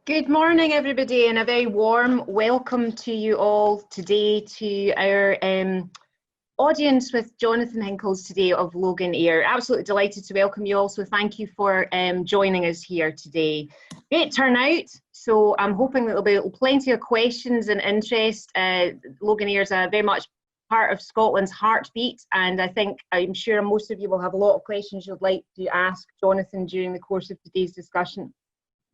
Good morning, everybody, and a very warm welcome to you all today to our audience with Jonathan Hinkles today of Loganair. Absolutely delighted to welcome you all, so thank you for joining us here today. Great turnout, so I'm hoping that there'll be plenty of questions and interest. Loganair is very much part of Scotland's heartbeat, and I'm sure most of you will have a lot of questions you'd like to ask Jonathan during the course of today's discussion.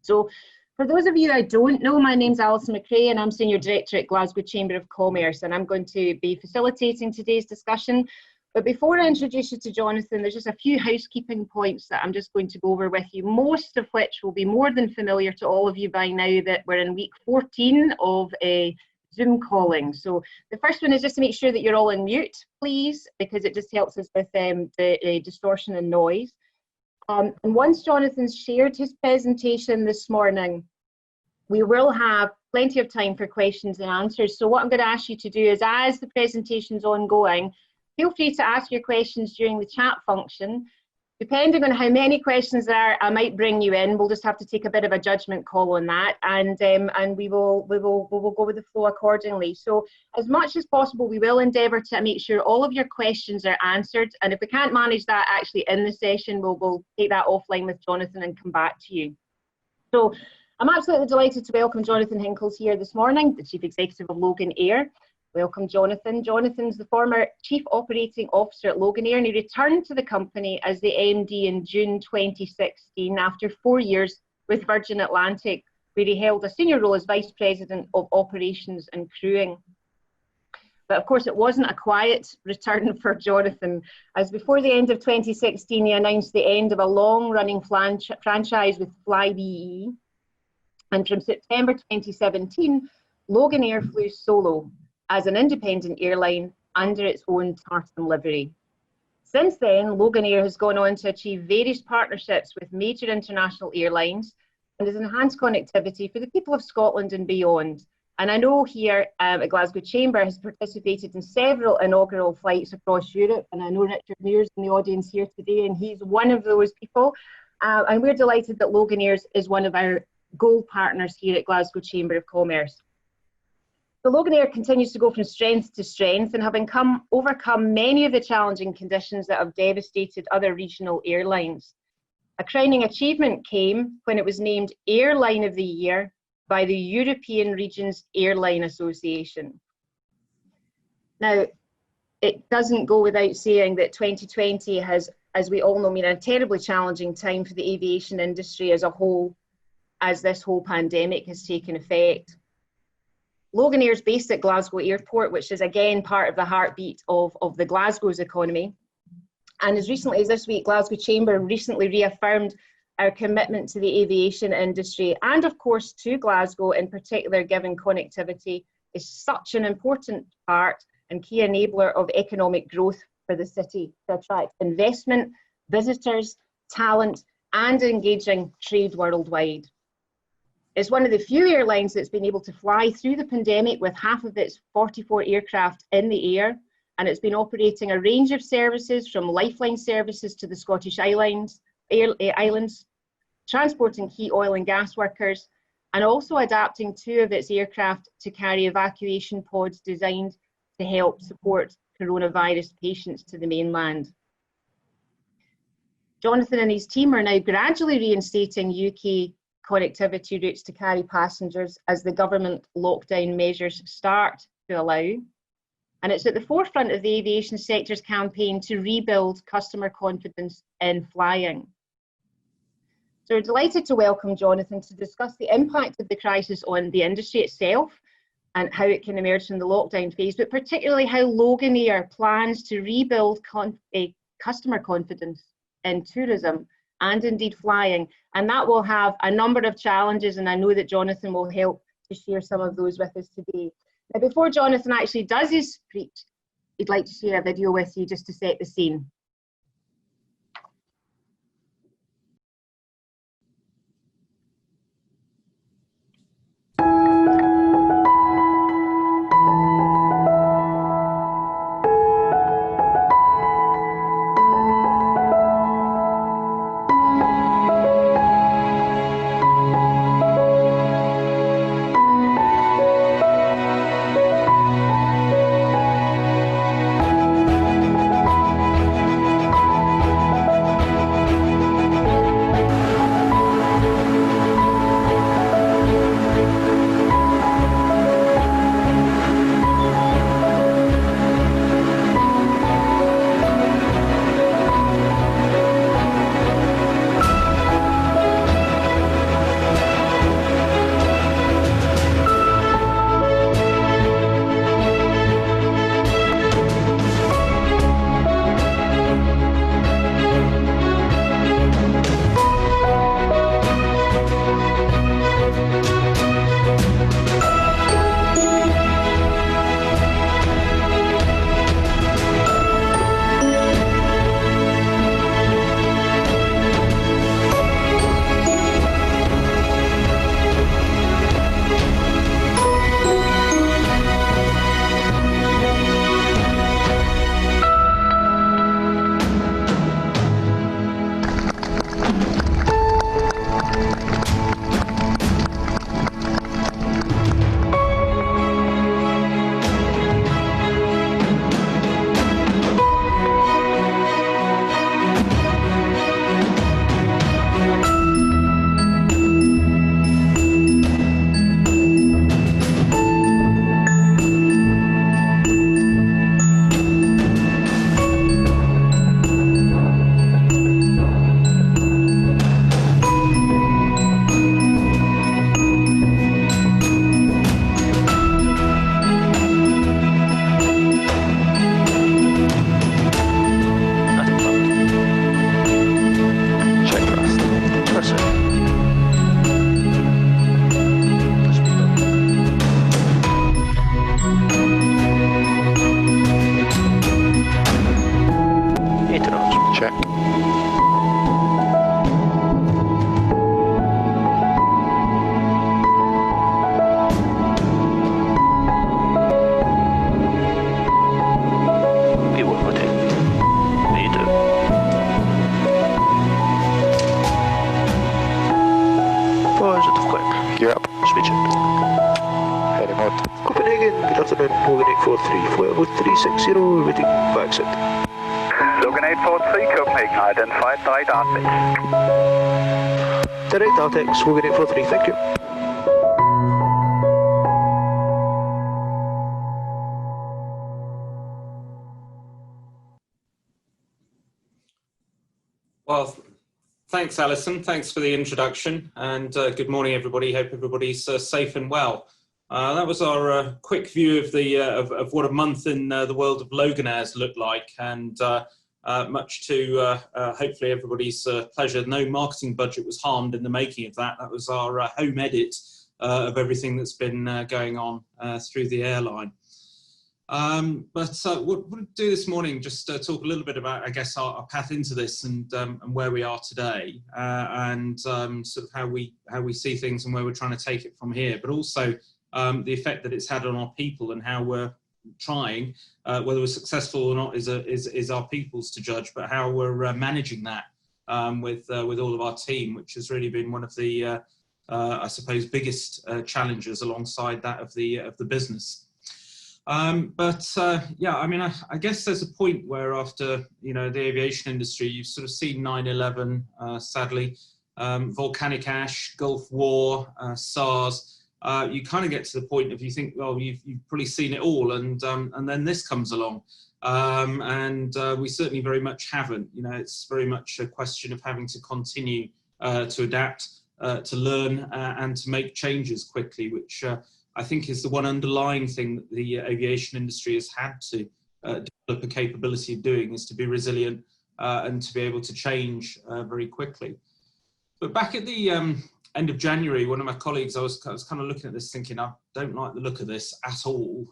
So, for those of you I don't know, my name's Alison McRae and I'm Senior Director at Glasgow Chamber of Commerce, and I'm going to be facilitating today's discussion. But before I introduce you to Jonathan, there's just a few housekeeping points that I'm just going to go over with you, most of which will be more than familiar to all of you by now that we're in week 14 of Zoom calling. So the first one is just to make sure that you're all on mute, please, because it just helps us with the distortion and noise. And once Jonathan's shared his presentation this morning, we will have plenty of time for questions and answers. So what I'm going to ask you to do is, as the presentation's ongoing, feel free to ask your questions during the chat function. Depending on how many questions there are, I might bring you in. We'll just have to take a bit of a judgment call on that, and we will go with the flow accordingly. So as much as possible, we will endeavour to make sure all of your questions are answered, and if we can't manage that actually in the session, we'll take that offline with Jonathan and come back to you. So I'm absolutely delighted to welcome Jonathan Hinkles here this morning, the Chief Executive of Loganair. Welcome, Jonathan. Jonathan's the former Chief Operating Officer at Loganair, and he returned to the company as the MD in June 2016 after 4 years with Virgin Atlantic, where he held a senior role as Vice President of Operations and Crewing. But of course, it wasn't a quiet return for Jonathan, as before the end of 2016, he announced the end of a long-running franchise with Flybe. And from September 2017, Loganair flew solo as an independent airline under its own tartan livery. Since then, Loganair has gone on to achieve various partnerships with major international airlines and has enhanced connectivity for the people of Scotland and beyond. And I know here at Glasgow Chamber has participated in several inaugural flights across Europe, and I know Richard Muir's in the audience here today, and he's one of those people. And we're delighted that Loganair is one of our gold partners here at Glasgow Chamber of Commerce. The Loganair continues to go from strength to strength, and having overcome many of the challenging conditions that have devastated other regional airlines. A crowning achievement came when it was named Airline of the Year by the European Regions Airline Association. Now, it doesn't go without saying that 2020 has, as we all know, been a terribly challenging time for the aviation industry as a whole, as this whole pandemic has taken effect. Loganair is based at Glasgow Airport, which is again part of the heartbeat of the Glasgow's economy. And as recently as this week, Glasgow Chamber recently reaffirmed our commitment to the aviation industry, and of course to Glasgow in particular, given connectivity is such an important part and key enabler of economic growth for the city to attract investment, visitors, talent, and engaging trade worldwide. It's one of the few airlines that's been able to fly through the pandemic with half of its 44 aircraft in the air, and it's been operating a range of services from lifeline services to the Scottish islands, transporting key oil and gas workers, and also adapting 2 of its aircraft to carry evacuation pods designed to help support coronavirus patients to the mainland. Jonathan and his team are now gradually reinstating UK connectivity routes to carry passengers as the government lockdown measures start to allow. And it's at the forefront of the aviation sector's campaign to rebuild customer confidence in flying. So we're delighted to welcome Jonathan to discuss the impact of the crisis on the industry itself and how it can emerge from the lockdown phase, but particularly how Loganair plans to rebuild customer confidence in tourism and indeed flying. And that will have a number of challenges, and I know that Jonathan will help to share some of those with us today. Now, before Jonathan actually does his speech, he'd like to share a video with you just to set the scene. check. You're up. Switch it. Heading out. Copenhagen, good afternoon, Logan 843, flight with 360, waiting for exit. Logan 843, Copenhagen, identified, direct Arctic. Direct Arctic, Logan 843, thank you. Well, thanks, Alison. Thanks for the introduction, and good morning, everybody. Hope everybody's safe and well. That was our quick view of the of what a month in the world of Loganairs looked like, and much to hopefully everybody's pleasure. No marketing budget was harmed in the making of that. That was our home edit of everything that's been going on through the airline. But what we'll do this morning, just talk a little bit about, I guess, our path into this and where we are today, and sort of how we see things and where we're trying to take it from here, but also the effect that it's had on our people and how we're trying, whether we're successful or not is our people's to judge, but how we're managing that with all of our team, which has really been one of the I suppose biggest challenges alongside that of the business. Yeah, I mean, I guess there's a point where after, you know, the aviation industry, you've sort of seen 9/11, sadly, volcanic ash, Gulf War, SARS. You kind of get to the point of you think, well, you've probably seen it all, and then this comes along, we certainly very much haven't. You know, it's very much a question of having to continue to adapt, to learn, and to make changes quickly, which I think is the one underlying thing that the aviation industry has had to develop a capability of doing, is to be resilient and to be able to change very quickly. But back at the end of January, one of my colleagues, I was kind of looking at this thinking, I don't like the look of this at all,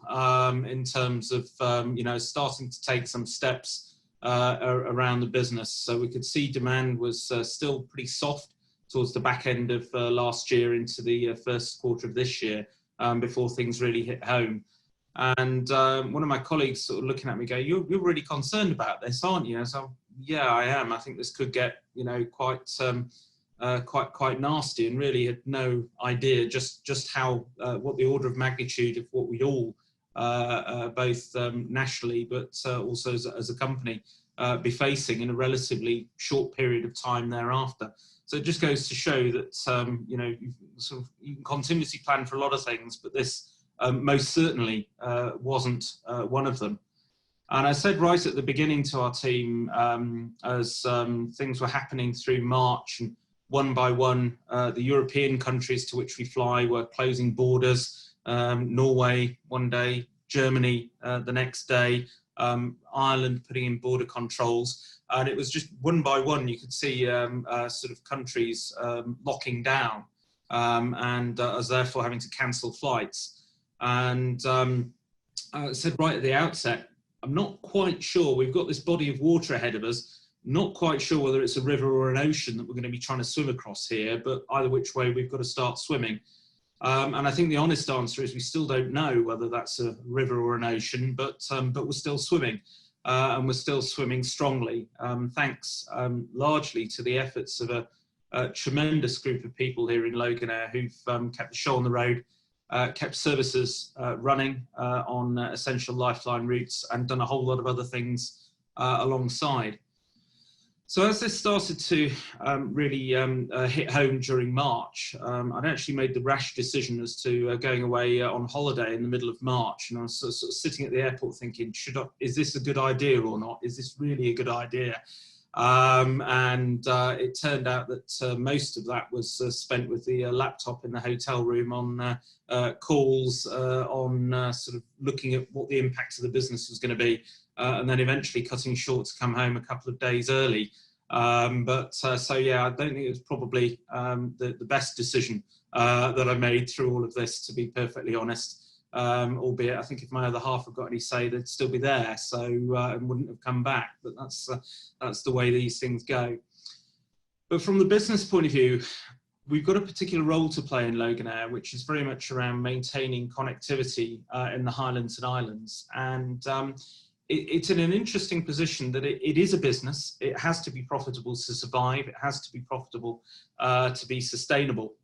in terms of, you know, starting to take some steps around the business. So we could see demand was still pretty soft towards the back end of last year into the first quarter of this year. Before things really hit home. And one of my colleagues sort of looking at me going, you're really concerned about this, aren't you? And so, yeah, I am. I think this could get, you know, quite nasty, and really had no idea just how, what the order of magnitude of what we'd all, both nationally, but also as a company, be facing in a relatively short period of time thereafter. So it just goes to show that, you know, you can continuously plan for a lot of things, but this most certainly wasn't one of them. And I said right at the beginning to our team, as things were happening through March, and one by one, the European countries to which we fly were closing borders, Norway one day, Germany the next day, Ireland putting in border controls. And it was just one by one, you could see sort of countries locking down, and us therefore having to cancel flights. And I said right at the outset, I'm not quite sure, we've got this body of water ahead of us, not quite sure whether it's a river or an ocean that we're going to be trying to swim across here, but either which way we've got to start swimming. And I think the honest answer is we still don't know whether that's a river or an ocean, but we're still swimming. And we're still swimming strongly, thanks largely to the efforts of a tremendous group of people here in Loganair who've kept the show on the road, kept services running on essential lifeline routes, and done a whole lot of other things alongside. So as this started to really hit home during March, I'd actually made the rash decision as to going away on holiday in the middle of March. And I was sort of sitting at the airport thinking, is this a good idea or not? Is this really a good idea? It turned out that most of that was spent with the laptop in the hotel room on calls, on sort of looking at what the impact of the business was going to be. And then eventually cutting short to come home a couple of days early. So yeah, I don't think it was probably the best decision that I made through all of this, to be perfectly honest. albeit I think if my other half had got any say, they'd still be there, so and wouldn't have come back. But that's the way these things go. But from the business point of view, we've got a particular role to play in Loganair, which is very much around maintaining connectivity in the Highlands and Islands. And it's in an interesting position that it is a business. It has to be profitable to survive. It has to be profitable to be sustainable.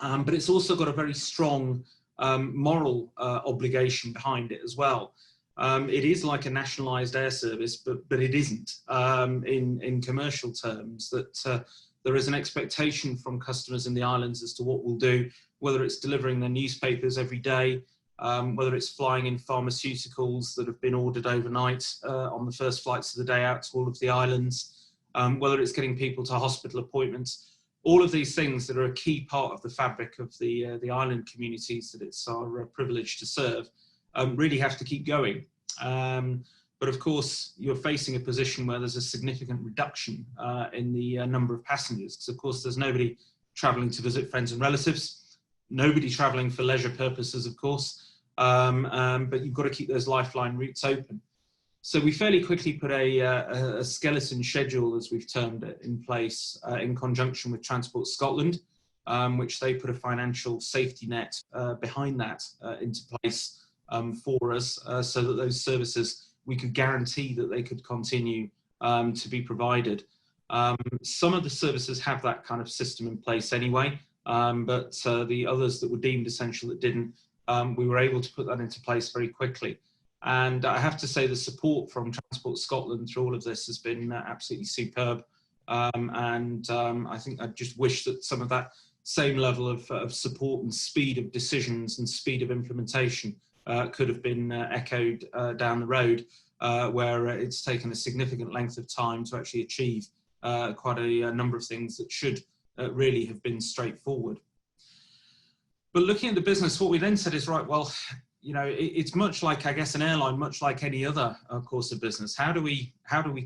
But it's also got a very strong moral obligation behind it as well. It is like a nationalised air service, but it isn't in commercial terms. That there is an expectation from customers in the islands as to what we'll do, whether it's delivering their newspapers every day, whether it's flying in pharmaceuticals that have been ordered overnight on the first flights of the day out to all of the islands, whether it's getting people to hospital appointments. All of these things that are a key part of the fabric of the island communities that it's our privilege to serve really have to keep going. But of course, you're facing a position where there's a significant reduction in the number of passengers, because of course there's nobody travelling to visit friends and relatives, nobody travelling for leisure purposes, of course, but you've got to keep those lifeline routes open. So we fairly quickly put a skeleton schedule, as we've termed it, in place in conjunction with Transport Scotland, which they put a financial safety net behind that into place for us, so that those services, we could guarantee that they could continue to be provided. Some of the services have that kind of system in place anyway, but the others that were deemed essential that didn't, we were able to put that into place very quickly. And I have to say the support from Transport Scotland through all of this has been absolutely superb. I think I just wish that some of that same level of support and speed of decisions and speed of implementation could have been echoed down the road, where it's taken a significant length of time to actually achieve quite a number of things that should really have been straightforward. But looking at the business, what we then said is, right, well, you know, it's much like, I guess, an airline, much like any other course of business. How do we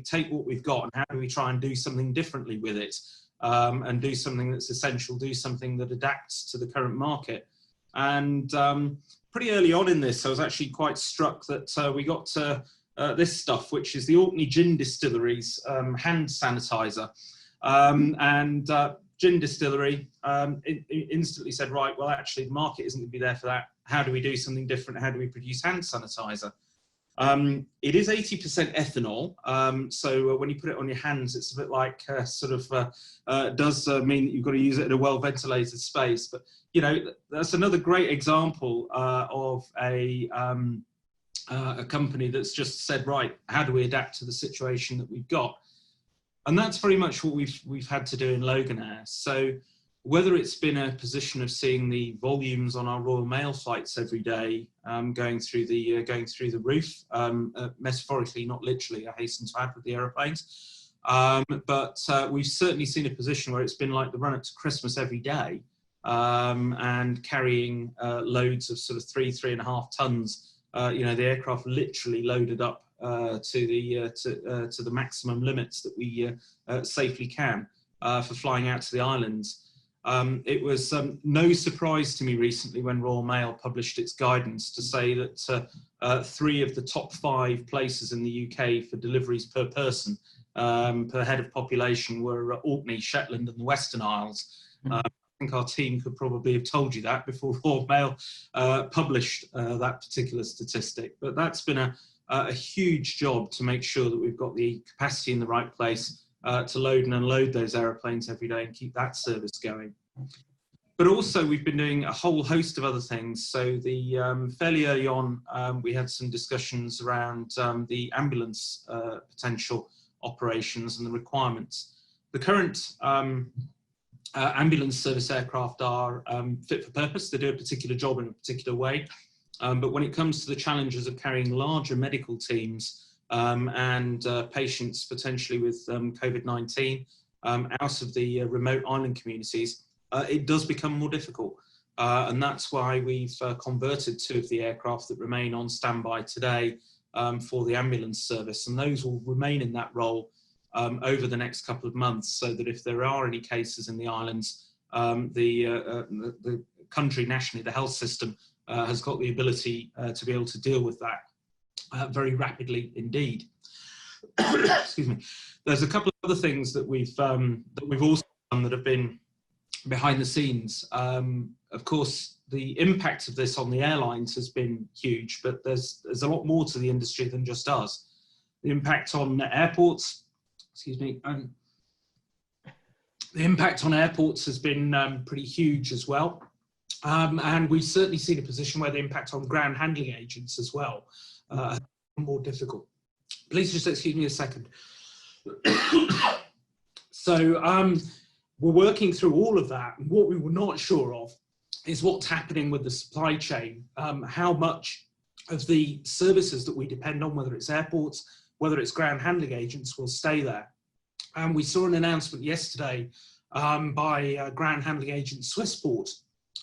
take what we've got and how do we try and do something differently with it, and do something that's essential, do something that adapts to the current market? And pretty early on in this, I was actually quite struck that we got this stuff, which is the Orkney Gin Distillery's hand sanitizer. Gin Distillery instantly said, right, well, actually, the market isn't going to be there for that. How do we do something different? How do we produce hand sanitizer? It is 80% ethanol, so when you put it on your hands, it's a bit like does mean that you've got to use it in a well-ventilated space. But you know, that's another great example of a company that's just said, right, how do we adapt to the situation that we've got? And that's very much what we've had to do in Loganair. So whether it's been a position of seeing the volumes on our Royal Mail flights every day going through the roof, metaphorically, not literally, I hasten to add, with the aeroplanes, but we've certainly seen a position where it's been like the run up to Christmas every day, and carrying loads of sort of 3.5 tons. You know, the aircraft literally loaded up to the maximum limits that we safely can for flying out to the islands. It was no surprise to me recently when Royal Mail published its guidance to say that 3 of the top 5 places in the UK for deliveries per person per head of population were Orkney, Shetland and the Western Isles. I think our team could probably have told you that before Royal Mail published that particular statistic. But that's been a huge job to make sure that we've got the capacity in the right place to load and unload those aeroplanes every day and keep that service going. But also we've been doing a whole host of other things. So fairly early on, we had some discussions around the ambulance potential operations and the requirements. The current ambulance service aircraft are fit for purpose. They do a particular job in a particular way. But when it comes to the challenges of carrying larger medical teams and patients potentially with COVID-19 out of the remote island communities, it does become more difficult. And that's why we've converted 2 of the aircraft that remain on standby today for the ambulance service. And those will remain in that role over the next couple of months, so that if there are any cases in the islands, the country nationally, the health system, has got the ability to be able to deal with that very rapidly indeed. Excuse me. There's a couple of other things that we've also done that have been behind the scenes. Of course, the impact of this on the airlines has been huge, but there's a lot more to the industry than just us. The impact on airports, excuse me, the impact on airports has been pretty huge as well. And we've certainly seen a position where the impact on ground handling agents as well has been more difficult. Please just excuse me a second. So we're working through all of that. And what we were not sure of is what's happening with the supply chain, how much of the services that we depend on, whether it's airports, whether it's ground handling agents, will stay there. And we saw an announcement yesterday by ground handling agent Swissport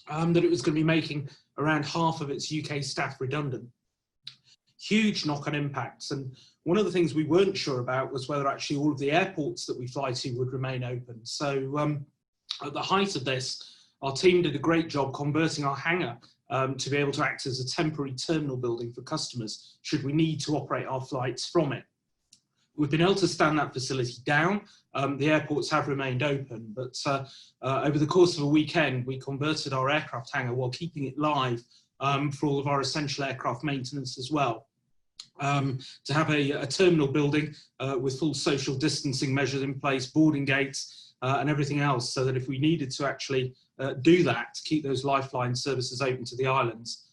that it was going to be making around half of its UK staff redundant. Huge knock-on impacts. And one of the things we weren't sure about was whether actually all of the airports that we fly to would remain open. So at the height of this, our team did a great job converting our hangar to be able to act as a temporary terminal building for customers should we need to operate our flights from it. We've been able to stand that facility down. The airports have remained open, but over the course of a weekend, we converted our aircraft hangar while keeping it live for all of our essential aircraft maintenance as well. To have a terminal building with full social distancing measures in place, boarding gates and everything else, so that if we needed to actually do that, to keep those lifeline services open to the islands,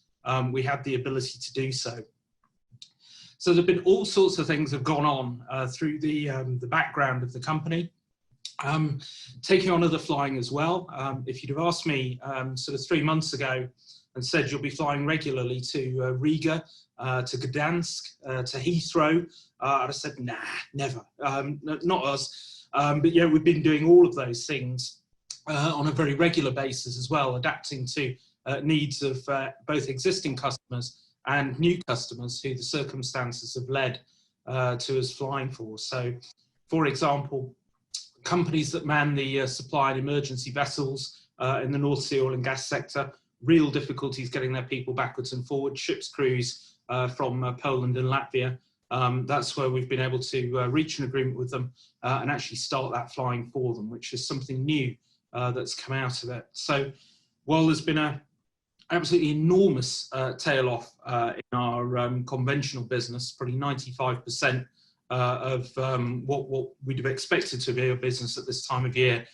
we had the ability to do so. So there have been all sorts of things that have gone on through the background of the company. Taking on other flying as well. If you'd have asked me sort of 3 months ago and said you'll be flying regularly to Riga, to Gdansk, to Heathrow, I'd have said, nah, never, not us. But yeah, we've been doing all of those things on a very regular basis as well, adapting to needs of both existing customers and new customers who the circumstances have led to us flying for. So, for example, companies that man the supply and emergency vessels in the North Sea oil and gas sector, real difficulties getting their people backwards and forwards, ships crews from Poland and Latvia. That's where we've been able to reach an agreement with them and actually start that flying for them, which is something new that's come out of it. So while there's been a absolutely enormous tail off in our conventional business, probably 95% of what we'd have expected to be a business at this time of year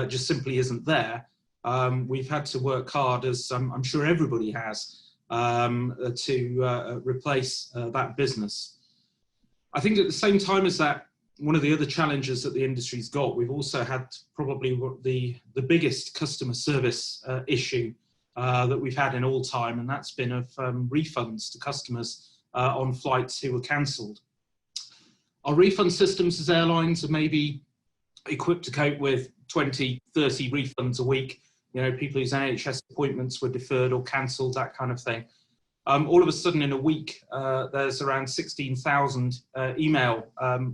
just simply isn't there. We've had to work hard, as I'm sure everybody has, to replace that business. I think at the same time as that, one of the other challenges that the industry's got, we've also had probably the biggest customer service issue that we've had in all time, and that's been of refunds to customers on flights who were cancelled. Our refund systems as airlines are maybe equipped to cope with 20, 30 refunds a week. You know, people whose NHS appointments were deferred or cancelled, that kind of thing. All of a sudden in a week, there's around 16,000 email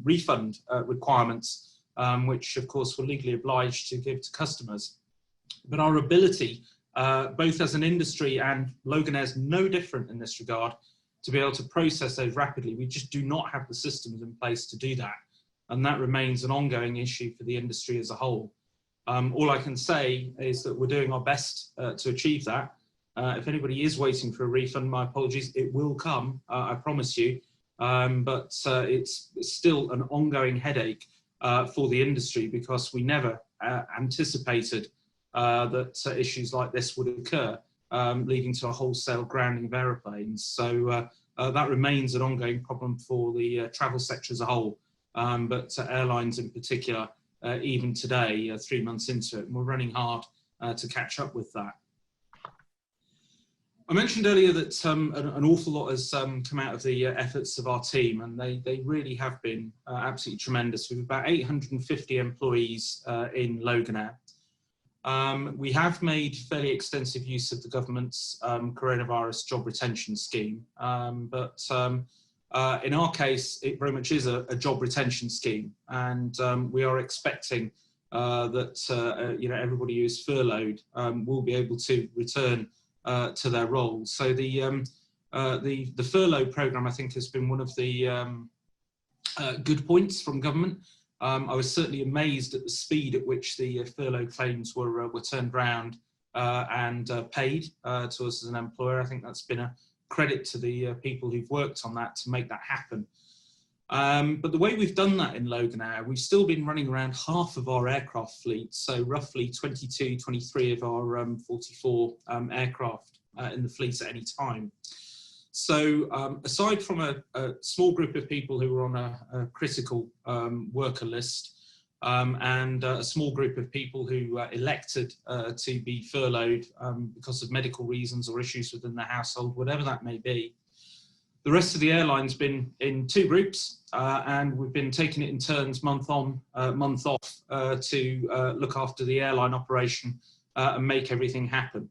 refund requirements, which of course we're legally obliged to give to customers. But our ability, both as an industry, and Loganair's no different in this regard, to be able to process those rapidly, we just do not have the systems in place to do that. And that remains an ongoing issue for the industry as a whole. All I can say is that we're doing our best to achieve that. If anybody is waiting for a refund, my apologies, it will come, I promise you. But it's still an ongoing headache for the industry, because we never anticipated that issues like this would occur, leading to a wholesale grounding of aeroplanes. So that remains an ongoing problem for the travel sector as a whole, but airlines in particular, even today, 3 months into it, and we're running hard to catch up with that. I mentioned earlier that an awful lot has come out of the efforts of our team, and they really have been absolutely tremendous. We have about 850 employees in Loganair. We have made fairly extensive use of the government's coronavirus job retention scheme, but in our case, it very much is a job retention scheme, and we are expecting that you know, everybody who is furloughed will be able to return to their roles. So the furlough programme, I think, has been one of the good points from government. I was certainly amazed at the speed at which the furlough claims were turned around and paid to us as an employer. I think that's been a credit to the people who've worked on that to make that happen. But the way we've done that in Loganair, we've still been running around half of our aircraft fleet, so roughly 22, 23 of our 44 aircraft in the fleet at any time. So aside from a small group of people who were on a critical worker list, and a small group of people who elected to be furloughed because of medical reasons or issues within their household, whatever that may be, the rest of the airline's been in two groups, and we've been taking it in turns, month on, month off, to look after the airline operation and make everything happen.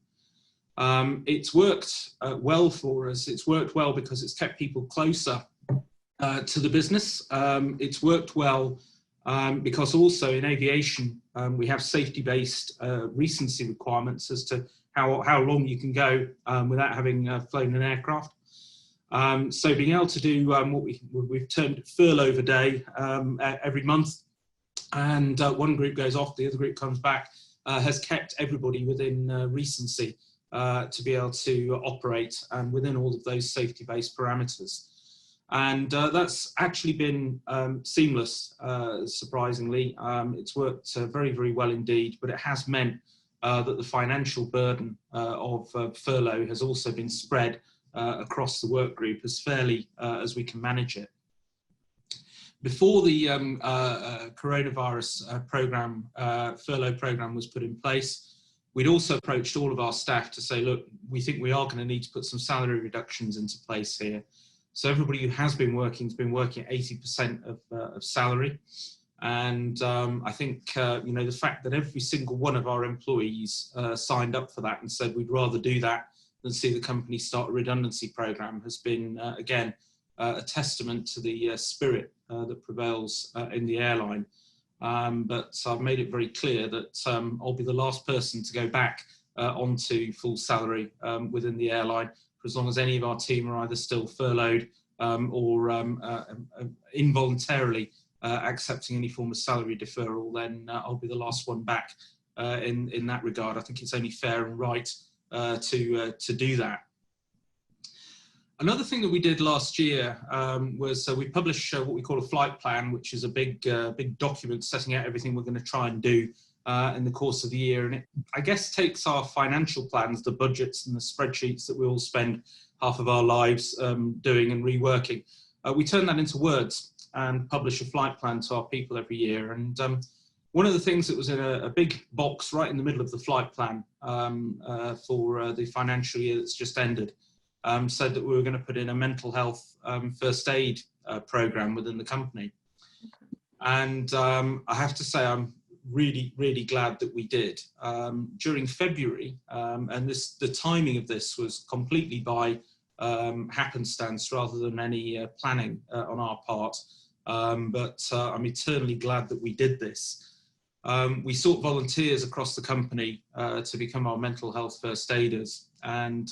It's worked well for us. It's worked well because it's kept people closer to the business. It's worked well because also in aviation, we have safety-based recency requirements as to how long you can go without having flown an aircraft. So being able to do what we've termed furlough a day every month, and one group goes off, the other group comes back, has kept everybody within recency to be able to operate within all of those safety-based parameters. And that's actually been seamless, surprisingly. It's worked very, very well indeed, but it has meant that the financial burden of furlough has also been spread across the work group as fairly as we can manage it. Before the coronavirus program, furlough program was put in place, we'd also approached all of our staff to say, look, we think we are going to need to put some salary reductions into place here. So everybody who has been working at 80% of salary. And I think, you know, the fact that every single one of our employees signed up for that and said we'd rather do that than see the company start a redundancy program has been, again, a testament to the spirit that prevails in the airline. But I've made it very clear that I'll be the last person to go back onto full salary within the airline for as long as any of our team are either still furloughed or involuntarily accepting any form of salary deferral. Then I'll be the last one back in that regard. I think it's only fair and right to do that. Another thing that we did last year was we published what we call a flight plan, which is a big document setting out everything we're going to try and do in the course of the year. And it, I guess, takes our financial plans, the budgets and the spreadsheets that we all spend half of our lives doing and reworking. We turn that into words and publish a flight plan to our people every year. And one of the things that was in a big box right in the middle of the flight plan for the financial year that's just ended said that we were going to put in a mental health first aid program within the company. And I have to say I'm really, really glad that we did. During February, and the timing of this was completely by happenstance rather than any planning on our part, but I'm eternally glad that we did this. We sought volunteers across the company to become our mental health first aiders, and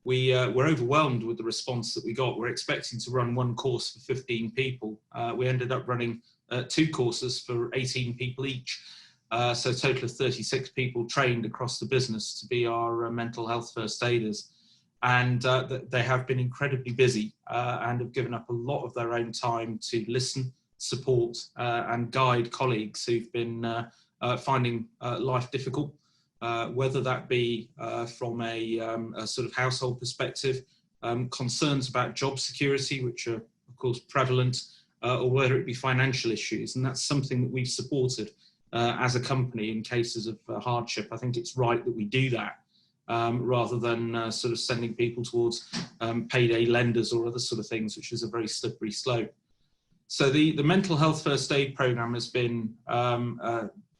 we were overwhelmed with the response that we got. We're expecting to run one course for 15 people. We ended up running 2 courses for 18 people each. So a total of 36 people trained across the business to be our mental health first aiders. And they have been incredibly busy and have given up a lot of their own time to listen, support and guide colleagues who've been finding life difficult. Whether that be from a sort of household perspective, concerns about job security, which are of course prevalent, or whether it be financial issues. And that's something that we've supported as a company in cases of hardship. I think it's right that we do that rather than sort of sending people towards payday lenders or other sort of things, which is a very slippery slope. So the mental health first aid program has been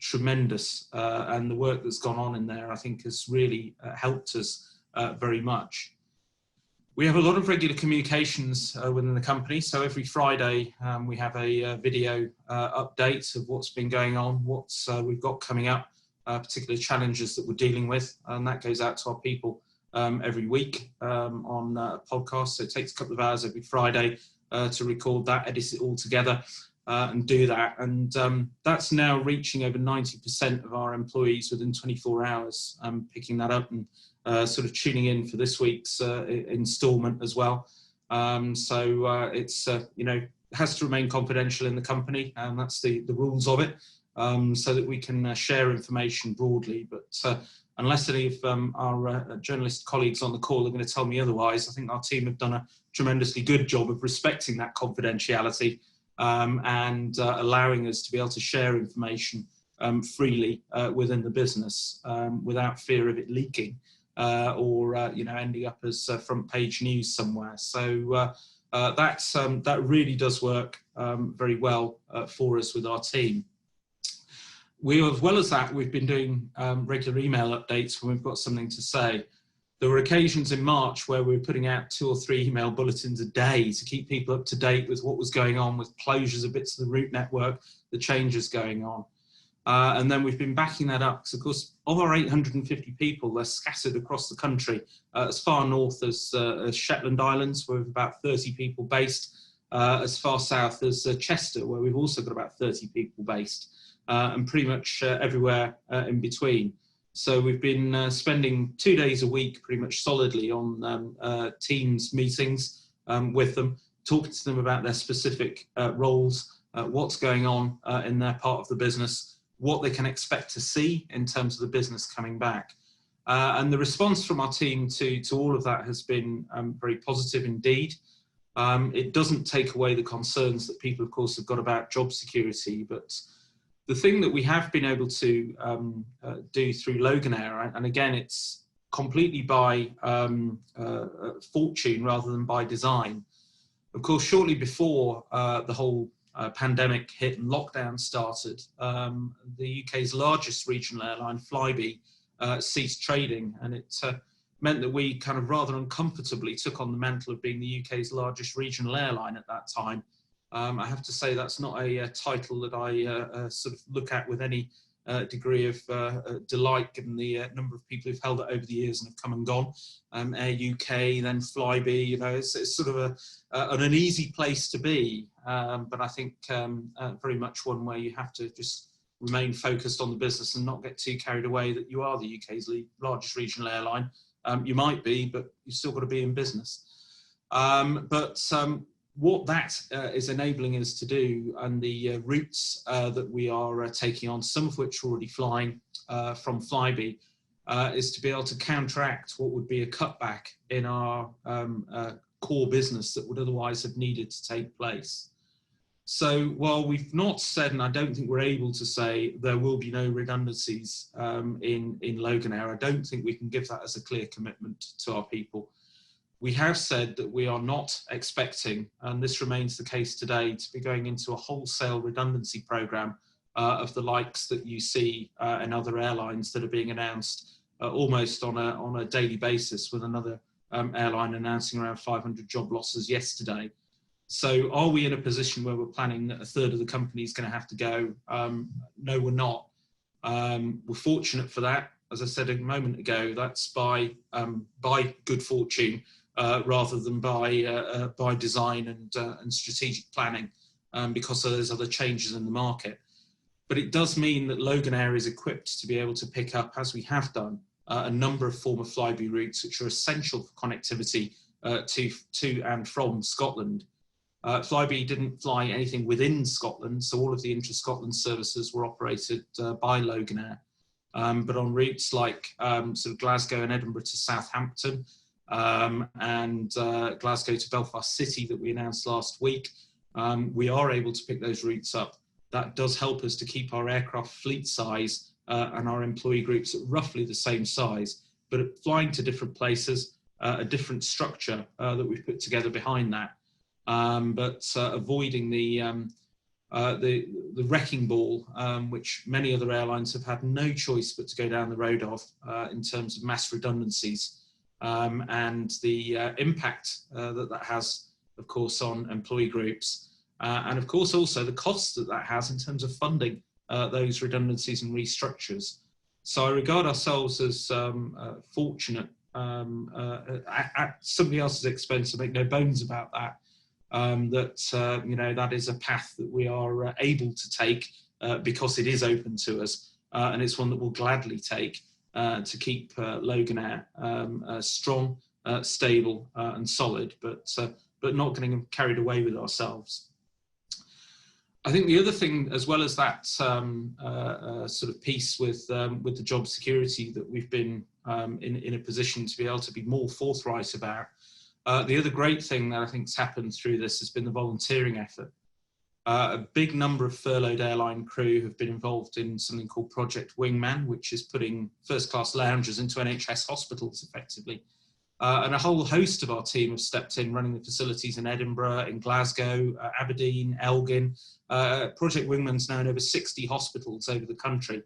tremendous, and the work that's gone on in there, I think, has really helped us very much. We have a lot of regular communications within the company. So every Friday we have a video update of what's been going on, what we've got coming up, particular challenges that we're dealing with, and that goes out to our people every week on a podcast. So it takes a couple of hours every Friday to record that, edit it all together, and do that. And that's now reaching over 90% of our employees within 24 hours, picking that up and sort of tuning in for this week's instalment as well. So it's, you know, it has to remain confidential in the company, and that's the rules of it, so that we can share information broadly. But unless any of our journalist colleagues on the call are going to tell me otherwise, I think our team have done a tremendously good job of respecting that confidentiality and allowing us to be able to share information freely within the business without fear of it leaking or you know, ending up as front page news somewhere. So that really does work very well for us with our team. As well as that, we've been doing regular email updates when we've got something to say. There were occasions in March where we were putting out 2 or 3 email bulletins a day to keep people up to date with what was going on, with closures of bits of the route network, the changes going on. And then we've been backing that up because, of course, of our 850 people, they're scattered across the country, as far north as Shetland Islands, where we've about 30 people based, as far south as Chester, where we've also got about 30 people based, and pretty much everywhere in between. So we've been spending 2 days a week pretty much solidly on Teams meetings with them, talking to them about their specific roles, what's going on in their part of the business, what they can expect to see in terms of the business coming back. And the response from our team to all of that has been very positive indeed. It doesn't take away the concerns that people, of course, have got about job security, but the thing that we have been able to do through Loganair, and again, it's completely by fortune rather than by design. Of course, shortly before the whole pandemic hit and lockdown started, the UK's largest regional airline, Flybe, ceased trading, and it meant that we kind of rather uncomfortably took on the mantle of being the UK's largest regional airline at that time. I have to say that's not a title that I sort of look at with any degree of delight, given the number of people who've held it over the years and have come and gone. Air UK, then Flybe, you know, it's sort of an uneasy place to be, but I think very much one where you have to just remain focused on the business and not get too carried away that you are the UK's largest regional airline. You might be, but you've still got to be in business. What that is enabling us to do, and the routes that we are taking on, some of which are already flying from Flybe, is to be able to counteract what would be a cutback in our core business that would otherwise have needed to take place. So while we've not said, and I don't think we're able to say, there will be no redundancies in Loganair, I don't think we can give that as a clear commitment to our people. We have said that we are not expecting, and this remains the case today, to be going into a wholesale redundancy program of the likes that you see in other airlines that are being announced almost on a daily basis, with another airline announcing around 500 job losses yesterday. So are we in a position where we're planning that a third of the company is going to have to go? No, we're not. We're fortunate for that. As I said a moment ago, that's by good fortune rather than by design and strategic planning, because of those other changes in the market. But it does mean that Loganair is equipped to be able to pick up, as we have done, a number of former Flybe routes which are essential for connectivity to and from Scotland. Flybe didn't fly anything within Scotland, so all of the intra-Scotland services were operated by Loganair. But on routes like sort of Glasgow and Edinburgh to Southampton, and Glasgow to Belfast City that we announced last week, we are able to pick those routes up. That does help us to keep our aircraft fleet size and our employee groups at roughly the same size, but flying to different places, a different structure that we've put together behind that, but avoiding the wrecking ball, which many other airlines have had no choice but to go down the road of in terms of mass redundancies, and the impact that has, of course, on employee groups, and of course also the costs that has in terms of funding those redundancies and restructures. So I regard ourselves as fortunate at somebody else's expense. I make no bones about that. That is a path that we are able to take because it is open to us, and it's one that we'll gladly take to keep Loganair strong, stable, and solid, but not getting carried away with ourselves. I think the other thing, as well as that sort of piece with the job security that we've been in a position to be able to be more forthright about, the other great thing that I think has happened through this has been the volunteering effort. A big number of furloughed airline crew have been involved in something called Project Wingman, which is putting first-class loungers into NHS hospitals effectively. And a whole host of our team have stepped in, running the facilities in Edinburgh, in Glasgow, Aberdeen, Elgin. Project Wingman's now in over 60 hospitals over the country.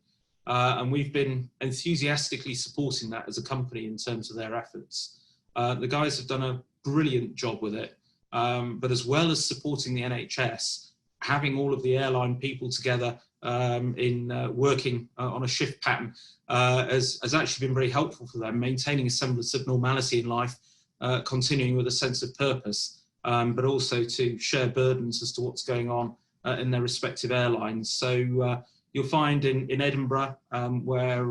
And we've been enthusiastically supporting that as a company in terms of their efforts. The guys have done a brilliant job with it. But as well as supporting the NHS, having all of the airline people together in working on a shift pattern has actually been very helpful for them, maintaining a semblance of normality in life, continuing with a sense of purpose, but also to share burdens as to what's going on in their respective airlines. So you'll find in Edinburgh, where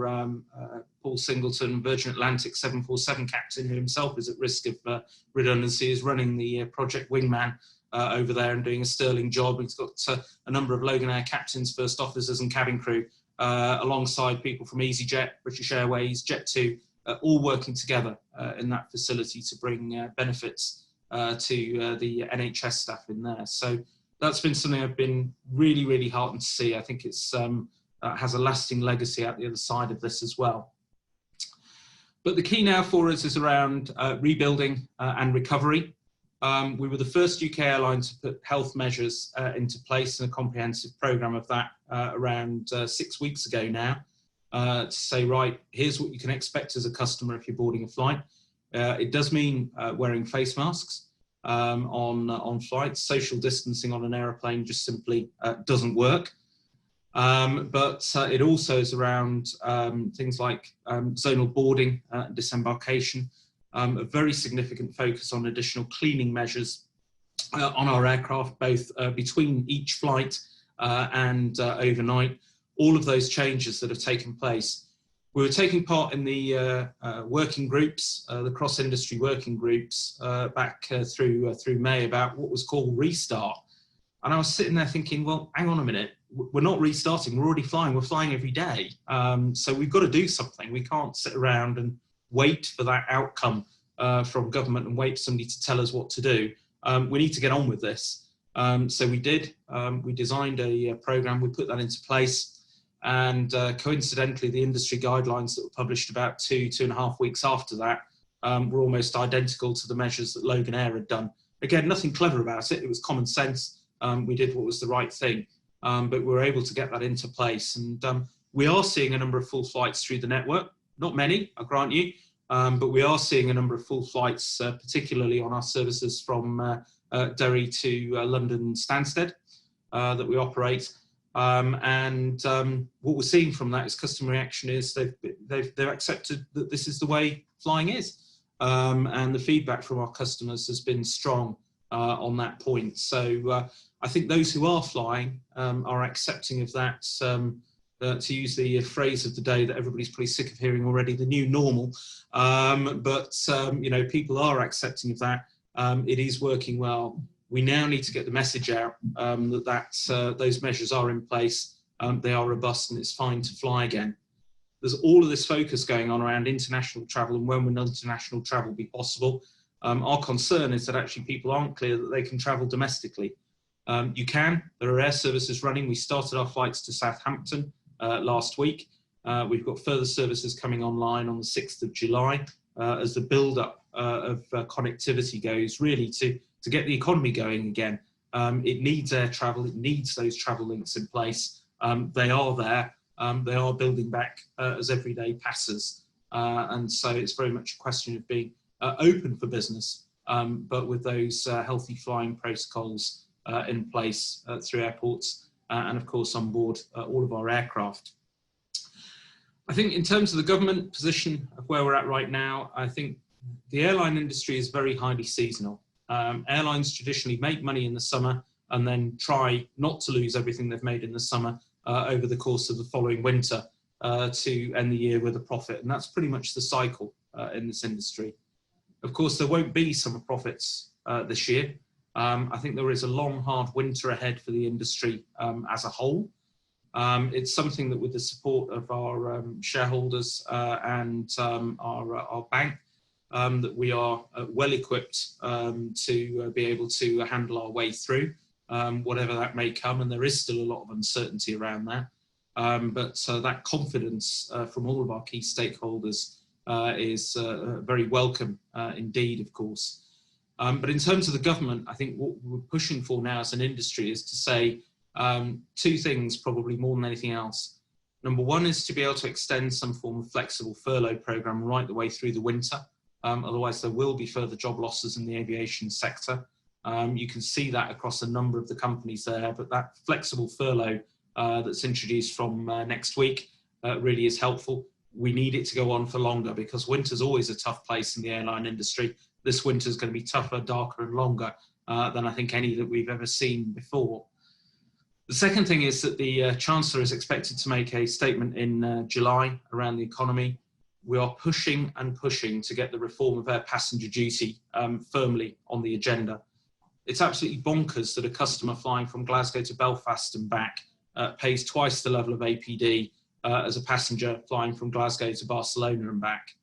Paul Singleton, Virgin Atlantic 747 captain, who himself is at risk of redundancy, is running the Project Wingman over there and doing a sterling job. He's got a number of Loganair captains, first officers and cabin crew, alongside people from EasyJet, British Airways, Jet2, all working together in that facility to bring benefits to the NHS staff in there. So that's been something I've been really, really heartened to see. I think it's has a lasting legacy out the other side of this as well. But the key now for us is around rebuilding and recovery. We were the first UK airline to put health measures into place and a comprehensive programme of that around 6 weeks ago now, to say, right, here's what you can expect as a customer if you're boarding a flight. It does mean wearing face masks on flights. Social distancing on an aeroplane just simply doesn't work. But it also is around things like zonal boarding and disembarkation. A very significant focus on additional cleaning measures on our aircraft, both between each flight and overnight. All of those changes that have taken place. We were taking part in the working groups, the cross-industry working groups, back through May about what was called Restart. And I was sitting there thinking, well, hang on a minute, we're not restarting, we're already flying, we're flying every day. So we've got to do something. We can't sit around and wait for that outcome from government and wait for somebody to tell us what to do. We need to get on with this. So we did. We designed a programme, we put that into place, and coincidentally the industry guidelines that were published about 2.5 weeks after that were almost identical to the measures that Loganair had done. Again, nothing clever about it, it was common sense. We did what was the right thing, but we were able to get that into place. And we are seeing a number of full flights through the network. Not many, I grant you, but we are seeing a number of full flights, particularly on our services from Derry to London Stansted that we operate. And what we're seeing from that is customer reaction is they've accepted that this is the way flying is. And the feedback from our customers has been strong on that point. So I think those who are flying are accepting of that. To use the phrase of the day that everybody's pretty sick of hearing already, the new normal. You know, people are accepting of that. It is working well. We now need to get the message out that those measures are in place, they are robust, and it's fine to fly again. There's all of this focus going on around international travel and when will international travel be possible. Our concern is that actually people aren't clear that they can travel domestically. You can. There are air services running. We started our flights to Southampton last week. We've got further services coming online on the 6th of July as the build-up of connectivity goes, really to get the economy going again. It needs air travel, it needs those travel links in place. They are there, they are building back as every day passes. And so it's very much a question of being open for business, but with those healthy flying protocols in place through airports and of course on board all of our aircraft. I think in terms of the government position of where we're at right now, I think the airline industry is very highly seasonal. Airlines traditionally make money in the summer and then try not to lose everything they've made in the summer over the course of the following winter to end the year with a profit. And that's pretty much the cycle in this industry. Of course, there won't be summer profits this year. I think there is a long, hard winter ahead for the industry as a whole. It's something that with the support of our shareholders and our bank, that we are well equipped to be able to handle our way through whatever that may come, and there is still a lot of uncertainty around that. But that confidence from all of our key stakeholders is very welcome indeed, of course. But in terms of the government, I think what we're pushing for now as an industry is to say two things probably more than anything else. Number one is to be able to extend some form of flexible furlough program right the way through the winter. Otherwise, there will be further job losses in the aviation sector. You can see that across a number of the companies there, but that flexible furlough that's introduced from next week really is helpful. We need it to go on for longer because winter's always a tough place in the airline industry. This winter is going to be tougher, darker and longer than I think any that we've ever seen before. The second thing is that the Chancellor is expected to make a statement in July around the economy. We are pushing and pushing to get the reform of air passenger duty firmly on the agenda. It's absolutely bonkers that a customer flying from Glasgow to Belfast and back pays twice the level of APD as a passenger flying from Glasgow to Barcelona and back.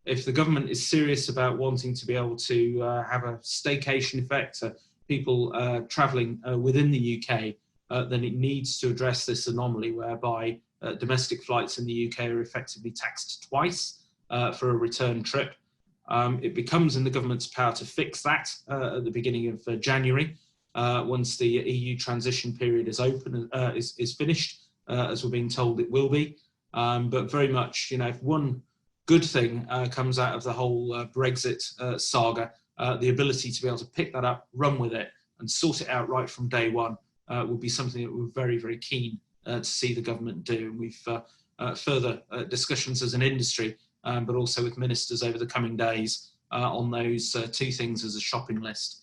If the government is serious about wanting to be able to have a staycation effect, people travelling within the UK, then it needs to address this anomaly whereby domestic flights in the UK are effectively taxed twice for a return trip. It becomes in the government's power to fix that at the beginning of January, once the EU transition period is open, is finished, as we're being told it will be. But very much, you know, if one good thing comes out of the whole Brexit saga, the ability to be able to pick that up, run with it, and sort it out right from day one would be something that we're very, very keen to see the government do. And we've further discussions as an industry, but also with ministers over the coming days on those two things as a shopping list.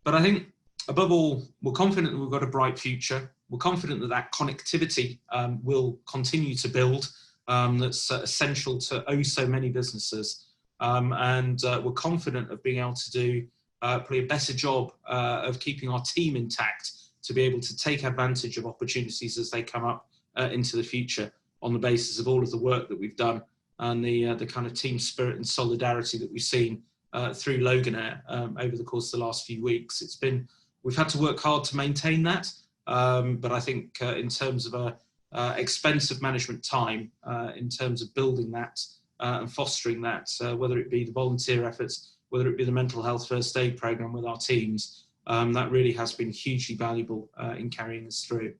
But I think, above all, we're confident that we've got a bright future. We're confident that that connectivity will continue to build. That's essential to oh so many businesses. And we're confident of being able to do probably a better job of keeping our team intact to be able to take advantage of opportunities as they come up into the future on the basis of all of the work that we've done and the kind of team spirit and solidarity that we've seen through Loganair over the course of the last few weeks. We've had to work hard to maintain that, but I think in terms of expensive management time, in terms of building that and fostering that, whether it be the volunteer efforts, whether it be the mental health first aid program with our teams, that really has been hugely valuable in carrying us through.